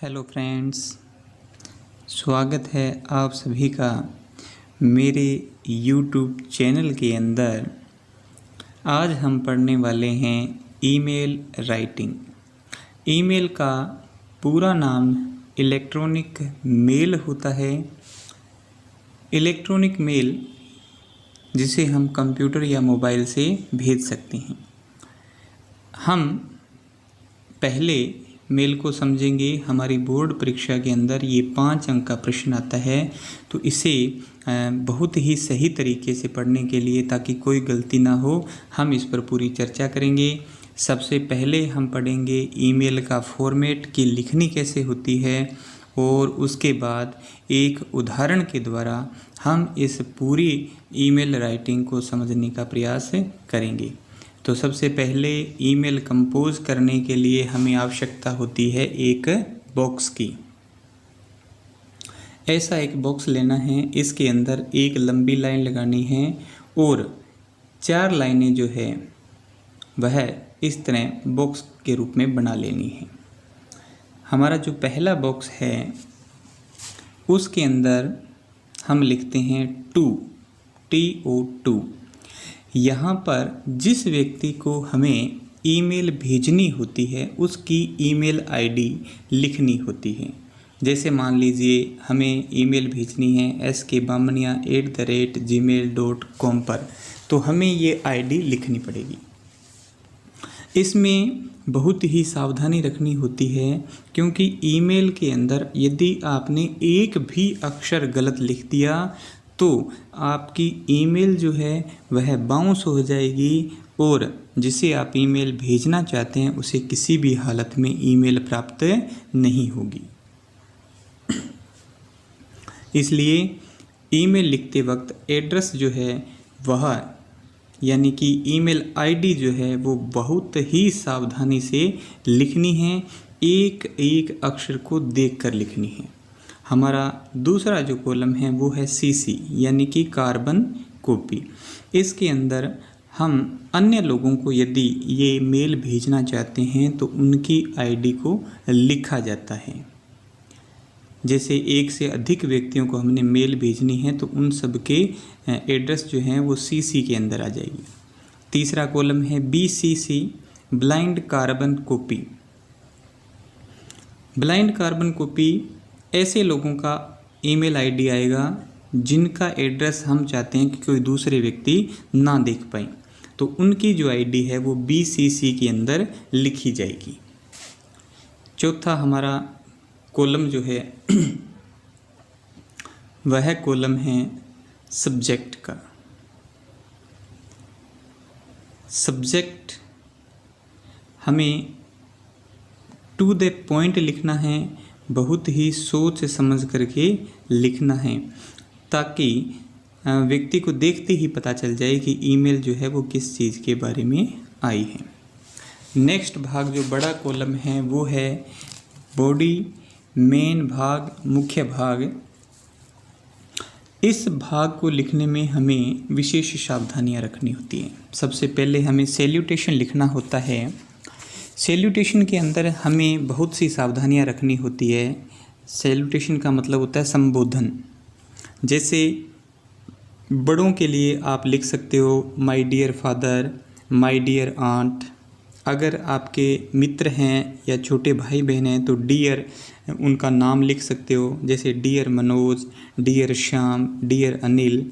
Hello friends, स्वागत है आप सभी का मेरे यूट्यूब चैनल के अंदर। आज हम पढ़ने वाले हैं ईमेल राइटिंग। ईमेल का पूरा नाम इलेक्ट्रॉनिक मेल होता है। इलेक्ट्रॉनिक मेल जिसे हम कंप्यूटर या मोबाइल से भेज सकते हैं। हम पहले मेल को समझेंगे। हमारी बोर्ड परीक्षा के अंदर ये 5 अंक का प्रश्न आता है, तो इसे बहुत ही सही तरीके से पढ़ने के लिए, ताकि कोई गलती ना हो, हम इस पर पूरी चर्चा करेंगे। सबसे पहले हम पढ़ेंगे ईमेल का फॉर्मेट की लिखनी कैसे होती है, और उसके बाद एक उदाहरण के द्वारा हम इस पूरी ईमेल राइटिंग को समझने का प्रयास करेंगे। तो सबसे पहले ईमेल कंपोज करने के लिए हमें आवश्यकता होती है एक बॉक्स की। ऐसा एक बॉक्स लेना है, इसके अंदर एक लंबी लाइन लगानी है और 4 लाइनें जो है वह इस तरह बॉक्स के रूप में बना लेनी है। हमारा जो पहला बॉक्स है उसके अंदर हम लिखते हैं TO2। यहाँ पर जिस व्यक्ति को हमें ईमेल भेजनी होती है उसकी ईमेल आईडी लिखनी होती है। जैसे मान लीजिए हमें ईमेल भेजनी है skbamania@gmail.com पर, तो हमें ये आईडी लिखनी पड़ेगी। इसमें बहुत ही सावधानी रखनी होती है, क्योंकि ईमेल के अंदर यदि आपने एक भी अक्षर गलत लिख दिया तो आपकी ईमेल जो है वह बाउंस हो जाएगी, और जिसे आप ईमेल भेजना चाहते हैं उसे किसी भी हालत में ईमेल प्राप्त नहीं होगी। इसलिए ईमेल लिखते वक्त एड्रेस जो है वह, यानी कि ईमेल आईडी जो है वो बहुत ही सावधानी से लिखनी है, एक एक अक्षर को देखकर लिखनी है। हमारा दूसरा जो कॉलम है वो है CC, यानी कि कार्बन कॉपी। इसके अंदर हम अन्य लोगों को यदि ये मेल भेजना चाहते हैं तो उनकी आईडी को लिखा जाता है। जैसे एक से अधिक व्यक्तियों को हमने मेल भेजनी है तो उन सब के एड्रेस जो हैं वो CC के अंदर आ जाएगी। तीसरा कॉलम है BCC, blind carbon copy. Blind carbon copy ऐसे लोगों का ईमेल आईडी आएगा जिनका एड्रेस हम चाहते हैं कि कोई दूसरे व्यक्ति ना देख पाए, तो उनकी जो आईडी है वो BCC के अंदर लिखी जाएगी। चौथा हमारा कॉलम जो है वह कॉलम है सब्जेक्ट का। सब्जेक्ट हमें टू द पॉइंट लिखना है, बहुत ही सोच समझ करके लिखना है, ताकि व्यक्ति को देखते ही पता चल जाए कि ईमेल जो है वो किस चीज़ के बारे में आई है। नेक्स्ट भाग जो बड़ा कॉलम है वो है बॉडी, मेन भाग, मुख्य भाग। इस भाग को लिखने में हमें विशेष सावधानियां रखनी होती हैं। सबसे पहले हमें सैल्यूटेशन लिखना होता है। सैल्यूटेशन के अंदर हमें बहुत सी सावधानियां रखनी होती है। सैल्यूटेशन का मतलब होता है संबोधन। जैसे बड़ों के लिए आप लिख सकते हो my dear father, my dear aunt. अगर आपके मित्र हैं या छोटे भाई बहन हैं तो डियर उनका नाम लिख सकते हो, जैसे dear Manoj, dear Shyam, dear Anil.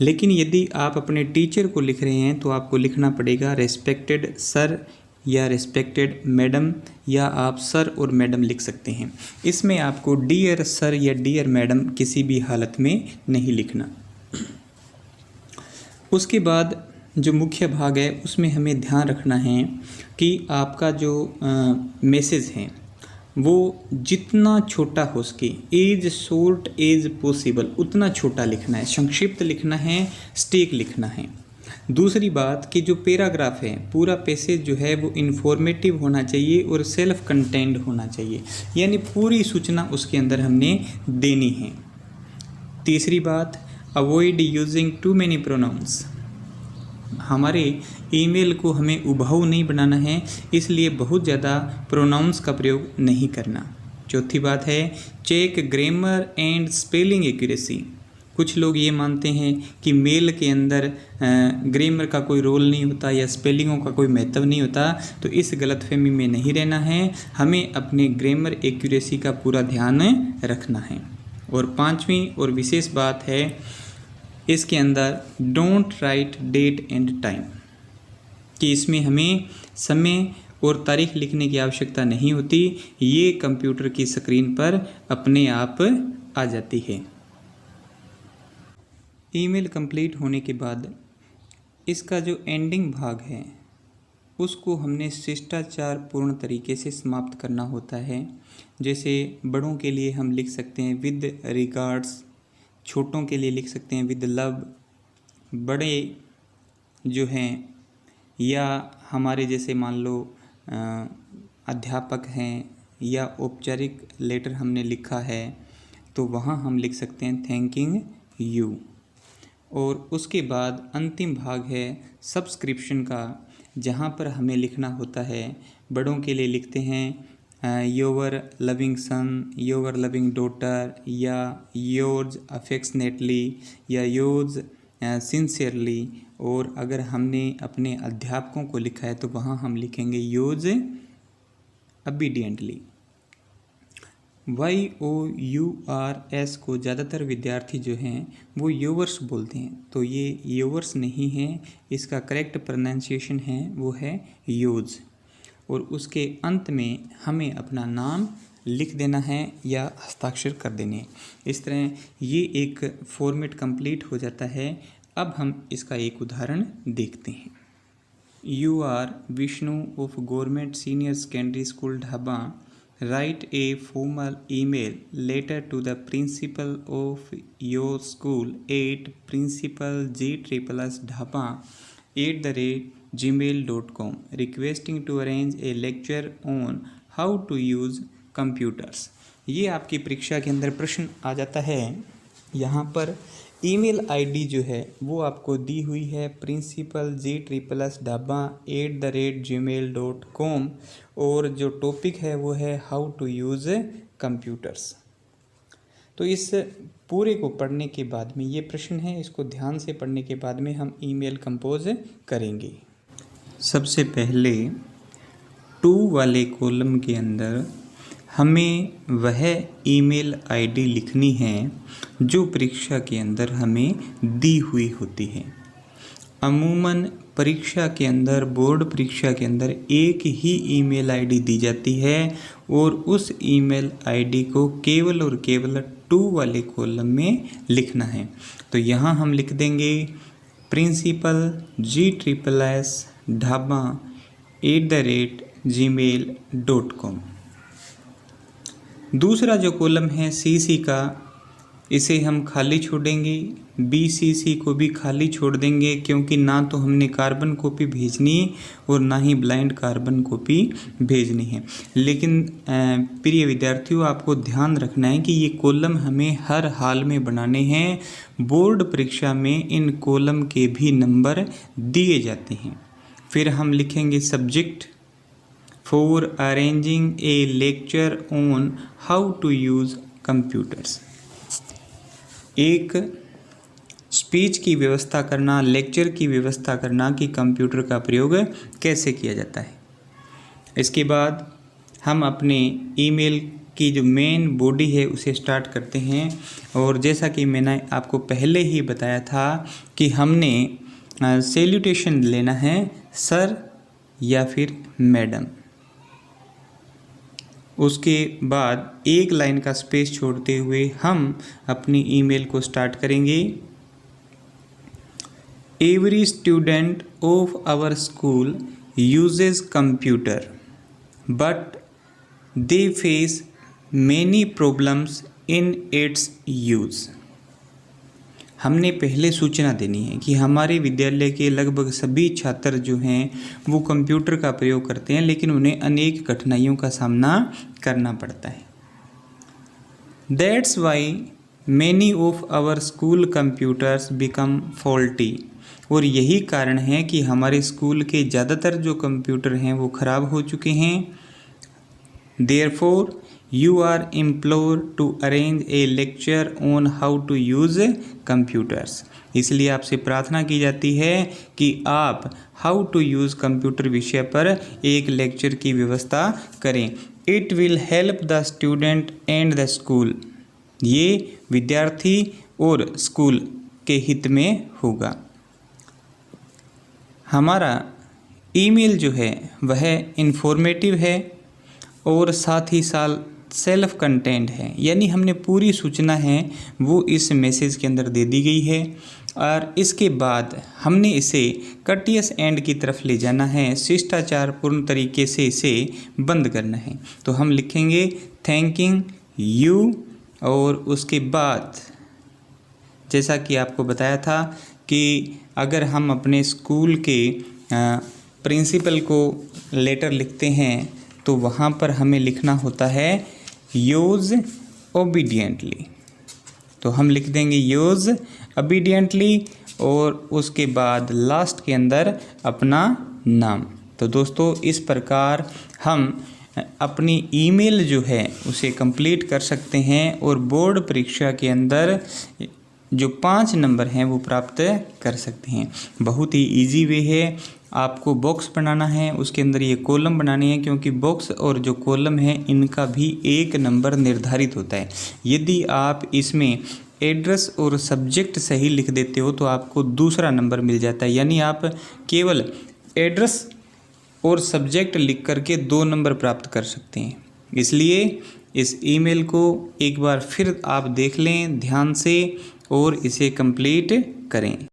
लेकिन यदि आप अपने टीचर को लिख रहे हैं तो आपको लिखना पड़ेगा रेस्पेक्टेड सर या रेस्पेक्टेड मैडम, या आप सर और मैडम लिख सकते हैं। इसमें आपको डियर सर या डियर मैडम किसी भी हालत में नहीं लिखना। उसके बाद जो मुख्य भाग है उसमें हमें ध्यान रखना है कि आपका जो मैसेज है वो जितना छोटा हो सके, एज शॉर्ट एज पॉसिबल, उतना छोटा लिखना है, संक्षिप्त लिखना है, स्टेक लिखना है। दूसरी बात कि जो पैराग्राफ है, पूरा पैसेज जो है वो इन्फॉर्मेटिव होना चाहिए और सेल्फ कंटेंड होना चाहिए, यानी पूरी सूचना उसके अंदर हमने देनी है। तीसरी बात, avoid using too many pronouns. हमारे ईमेल को हमें उबाऊ नहीं बनाना है, इसलिए बहुत ज़्यादा प्रोनाउंस का प्रयोग नहीं करना। चौथी बात है check grammar and spelling accuracy. कुछ लोग ये मानते हैं कि मेल के अंदर ग्रामर का कोई रोल नहीं होता या स्पेलिंगों का कोई महत्व नहीं होता, तो इस गलतफहमी में नहीं रहना है। हमें अपने ग्रामर एक्यूरेसी का पूरा ध्यान रखना है। और पांचवी और विशेष बात है इसके अंदर don't write date and time, कि इसमें हमें समय और तारीख लिखने की आवश्यकता नहीं होती, ये कंप्यूटर की स्क्रीन पर अपने आप आ जाती है। ईमेल कंप्लीट होने के बाद इसका जो एंडिंग भाग है उसको हमने शिष्टाचार पूर्ण तरीके से समाप्त करना होता है। जैसे बड़ों के लिए हम लिख सकते हैं विद रिगार्ड्स, छोटों के लिए लिख सकते हैं विद लव। बड़े जो हैं या हमारे जैसे मान लो अध्यापक हैं या औपचारिक लेटर हमने लिखा है तो वहाँ हम लिख सकते हैं थैंकिंग यू। और उसके बाद अंतिम भाग है सब्सक्रिप्शन का, जहाँ पर हमें लिखना होता है बड़ों के लिए लिखते हैं your loving son, your loving daughter, या योर्स अफेक्शनेटली या योर्स सिंसियरली। और अगर हमने अपने अध्यापकों को लिखा है तो वहाँ हम लिखेंगे योर्स ओबीडिएंटली। YOURS को ज़्यादातर विद्यार्थी जो हैं वो योवर्स बोलते हैं, तो ये योवर्स नहीं है, इसका करेक्ट प्रोनाउंसिएशन है वो है योज। और उसके अंत में हमें अपना नाम लिख देना है या हस्ताक्षर कर देने। इस तरह ये एक फॉर्मेट कंप्लीट हो जाता है। अब हम इसका एक उदाहरण देखते हैं। You are Vishnu of government senior secondary school Dhaba, write a formal email letter to the principal of your school at principalgdhaba@gmail.com requesting to arrange a lecture on how to use computers। ये आपकी परीक्षा के अंदर प्रश्न आ जाता है। यहाँ पर ईमेल आईडी जो है वो आपको दी हुई है principalgdhaba@gmail.com और जो टॉपिक है वो है हाउ टू यूज़ कंप्यूटर्स। तो इस पूरे को पढ़ने के बाद में ये प्रश्न है, इसको ध्यान से पढ़ने के बाद में हम ईमेल कंपोज करेंगे। सबसे पहले टू वाले कॉलम के अंदर हमें वह ईमेल आईडी लिखनी है जो परीक्षा के अंदर हमें दी हुई होती है। अमूमन परीक्षा के अंदर, बोर्ड परीक्षा के अंदर एक ही ईमेल आईडी दी जाती है और उस ईमेल आईडी को केवल और केवल टू वाले कॉलम में लिखना है। तो यहाँ हम लिख देंगे principalgdhaba@gmail.com। दूसरा जो कॉलम है CC का, इसे हम खाली छोड़ेंगे। BCC को भी खाली छोड़ देंगे क्योंकि ना तो हमने कार्बन कॉपी भेजनी और ना ही ब्लाइंड कार्बन कॉपी भेजनी है। लेकिन प्रिय विद्यार्थियों, आपको ध्यान रखना है कि ये कॉलम हमें हर हाल में बनाने हैं। बोर्ड परीक्षा में इन कॉलम के भी नंबर दिए जाते हैं। फिर हम लिखेंगे subject for arranging a lecture on how to use computers. एक स्पीच की व्यवस्था करना, लेक्चर की व्यवस्था करना कि कंप्यूटर का प्रयोग कैसे किया जाता है। इसके बाद हम अपने ईमेल की जो मेन बॉडी है उसे स्टार्ट करते हैं। और जैसा कि मैंने आपको पहले ही बताया था कि हमने सैल्यूटेशन लेना है सर या फिर मैडम। उसके बाद एक लाइन का स्पेस छोड़ते हुए हम अपनी ईमेल को स्टार्ट करेंगे। Every student of our school uses computer but they face many problems in its use. हमने पहले सूचना देनी है कि हमारे विद्यालय के लगभग सभी छात्र जो हैं वो कंप्यूटर का प्रयोग करते हैं, लेकिन उन्हें अनेक कठिनाइयों का सामना करना पड़ता है। That's why many of our school computers become faulty. और यही कारण है कि हमारे स्कूल के ज़्यादातर जो कंप्यूटर हैं वो ख़राब हो चुके हैं। Therefore, you are implored to arrange a lecture on how to use computers. इसलिए आपसे प्रार्थना की जाती है कि आप हाउ टू यूज़ कंप्यूटर विषय पर एक लेक्चर की व्यवस्था करें. It will help the student and the school. ये विद्यार्थी और स्कूल के हित में होगा. हमारा ईमेल जो है वह इन्फॉर्मेटिव है और साथ ही साथ सेल्फ कंटेंट है, यानी हमने पूरी सूचना है वो इस मैसेज के अंदर दे दी गई है और इसके बाद हमने इसे कटियस एंड की तरफ ले जाना है, शिष्टाचार पूर्ण तरीके से इसे बंद करना है. तो हम लिखेंगे थैंकिंग यू और उसके बाद जैसा कि आपको बताया था कि अगर हम अपने स्कूल के प्रिंसिपल को लेटर लिखते हैं तो वहाँ पर हमें लिखना होता है यूज़ ओबीडियंटली. तो हम लिख देंगे यूज़ ओबीडियंटली और उसके बाद लास्ट के अंदर अपना नाम. तो दोस्तों इस प्रकार हम अपनी ईमेल जो है उसे कंप्लीट कर सकते हैं और बोर्ड परीक्षा के अंदर जो 5 नंबर हैं वो प्राप्त कर सकते हैं. बहुत ही इजी वे है. आपको बॉक्स बनाना है, उसके अंदर ये कॉलम बनाने हैं, क्योंकि बॉक्स और जो कॉलम है इनका भी 1 नंबर निर्धारित होता है. यदि आप इसमें एड्रेस और सब्जेक्ट सही लिख देते हो तो आपको दूसरा नंबर मिल जाता है, यानी आप केवल एड्रेस और सब्जेक्ट लिख करके 2 नंबर प्राप्त कर सकते हैं. इसलिए इस ईमेल को एक बार फिर आप देख लें ध्यान से और इसे कंप्लीट करें.